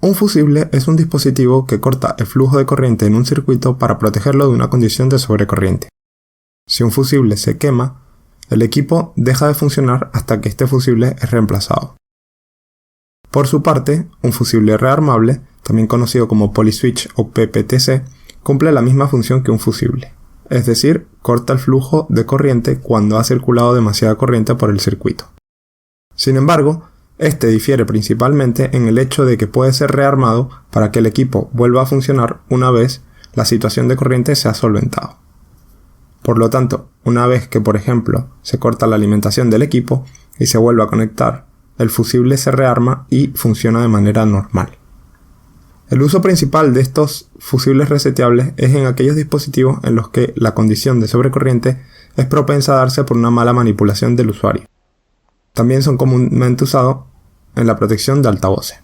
Un fusible es un dispositivo que corta el flujo de corriente en un circuito para protegerlo de una condición de sobrecorriente. Si un fusible se quema, el equipo deja de funcionar hasta que este fusible es reemplazado. Por su parte, un fusible rearmable, también conocido como polyswitch o PPTC, cumple la misma función que un fusible, es decir, corta el flujo de corriente cuando ha circulado demasiada corriente por el circuito. Sin embargo, este difiere principalmente en el hecho de que puede ser rearmado para que el equipo vuelva a funcionar una vez la situación de corriente se ha solventado. Por lo tanto, una vez que, por ejemplo, se corta la alimentación del equipo y se vuelve a conectar, el fusible se rearma y funciona de manera normal. El uso principal de estos fusibles reseteables es en aquellos dispositivos en los que la condición de sobrecorriente es propensa a darse por una mala manipulación del usuario. También son comúnmente usados en la protección de altavoces.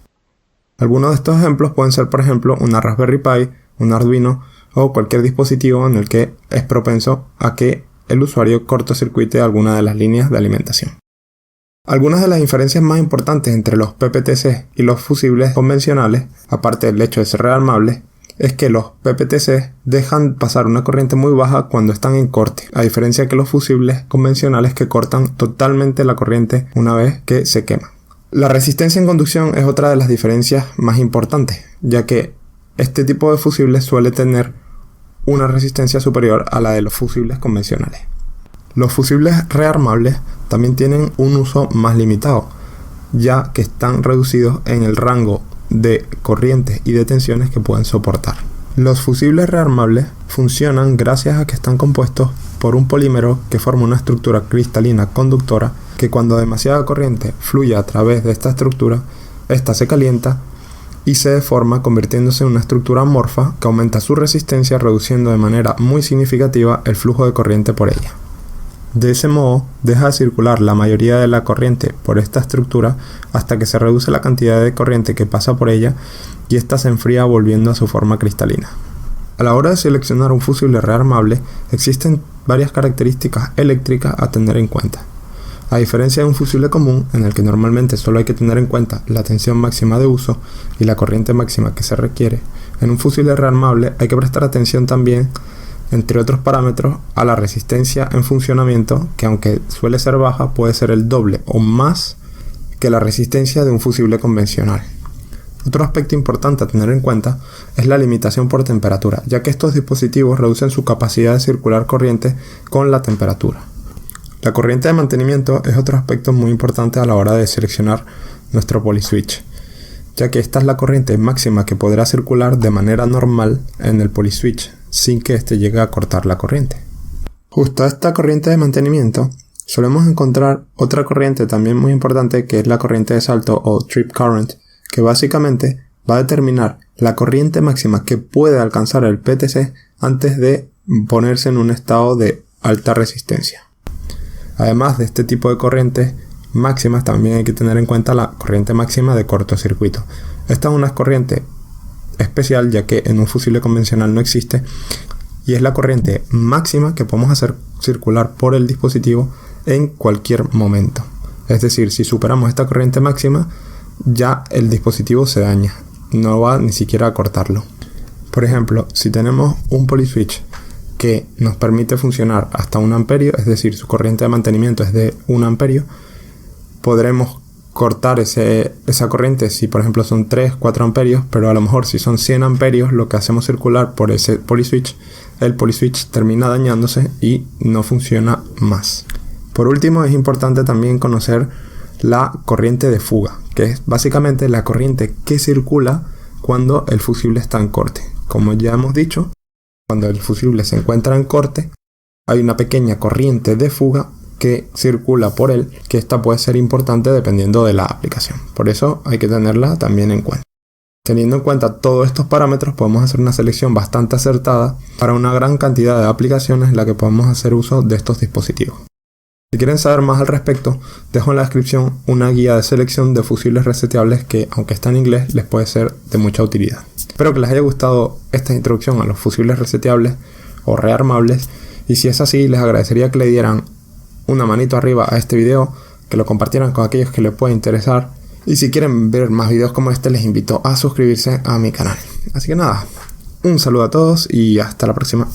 Algunos de estos ejemplos pueden ser, por ejemplo, una Raspberry Pi, un Arduino o cualquier dispositivo en el que es propenso a que el usuario cortocircuite alguna de las líneas de alimentación. Algunas de las diferencias más importantes entre los PPTC y los fusibles convencionales, aparte del hecho de ser rearmables, es que los PPTC dejan pasar una corriente muy baja cuando están en corte, a diferencia que los fusibles convencionales que cortan totalmente la corriente una vez que se queman. La resistencia en conducción es otra de las diferencias más importantes, ya que este tipo de fusibles suele tener una resistencia superior a la de los fusibles convencionales. Los fusibles rearmables también tienen un uso más limitado, ya que están reducidos en el rango de corrientes y de tensiones que pueden soportar. Los fusibles rearmables funcionan gracias a que están compuestos por un polímero que forma una estructura cristalina conductora que cuando demasiada corriente fluye a través de esta estructura, esta se calienta y se deforma convirtiéndose en una estructura amorfa que aumenta su resistencia reduciendo de manera muy significativa el flujo de corriente por ella. De ese modo, deja de circular la mayoría de la corriente por esta estructura hasta que se reduce la cantidad de corriente que pasa por ella y ésta se enfría volviendo a su forma cristalina. A la hora de seleccionar un fusible rearmable, existen varias características eléctricas a tener en cuenta. A diferencia de un fusible común, en el que normalmente solo hay que tener en cuenta la tensión máxima de uso y la corriente máxima que se requiere, en un fusible rearmable hay que prestar atención también, entre otros parámetros, a la resistencia en funcionamiento, que aunque suele ser baja, puede ser el doble o más que la resistencia de un fusible convencional. Otro aspecto importante a tener en cuenta es la limitación por temperatura, ya que estos dispositivos reducen su capacidad de circular corriente con la temperatura. La corriente de mantenimiento es otro aspecto muy importante a la hora de seleccionar nuestro polyswitch, ya que esta es la corriente máxima que podrá circular de manera normal en el polyswitch, sin que éste llegue a cortar la corriente. Justo a esta corriente de mantenimiento solemos encontrar otra corriente también muy importante, que es la corriente de salto o trip current, que básicamente va a determinar la corriente máxima que puede alcanzar el PTC antes de ponerse en un estado de alta resistencia. Además de este tipo de corrientes máximas, también hay que tener en cuenta la corriente máxima de cortocircuito. Esta es una corriente especial, ya que en un fusible convencional no existe, y es la corriente máxima que podemos hacer circular por el dispositivo en cualquier momento. Es decir, si superamos esta corriente máxima, ya el dispositivo se daña, no va ni siquiera a cortarlo. Por ejemplo, si tenemos un polyswitch que nos permite funcionar hasta 1 amperio, es decir, su corriente de mantenimiento es de 1 amperio, podremos cortar esa corriente si por ejemplo son 3-4 amperios, pero a lo mejor si son 100 amperios lo que hacemos circular por ese polyswitch, el polyswitch termina dañándose y no funciona más. Por último, es importante también conocer la corriente de fuga, que es básicamente la corriente que circula cuando el fusible está en corte. Como ya hemos dicho, cuando el fusible se encuentra en corte, hay una pequeña corriente de fuga que circula por él, que esta puede ser importante dependiendo de la aplicación. Por eso hay que tenerla también en cuenta. Teniendo en cuenta todos estos parámetros, podemos hacer una selección bastante acertada para una gran cantidad de aplicaciones en la que podemos hacer uso de estos dispositivos. Si quieren saber más al respecto, dejo en la descripción una guía de selección de fusibles reseteables que, aunque está en inglés, les puede ser de mucha utilidad. Espero que les haya gustado esta introducción a los fusibles reseteables o rearmables, y si es así, les agradecería que le dieran una manito arriba a este video, que lo compartieran con aquellos que les pueda interesar Y si quieren ver más videos como este, les invito a suscribirse a mi canal. Así que nada, un saludo a todos y hasta la próxima.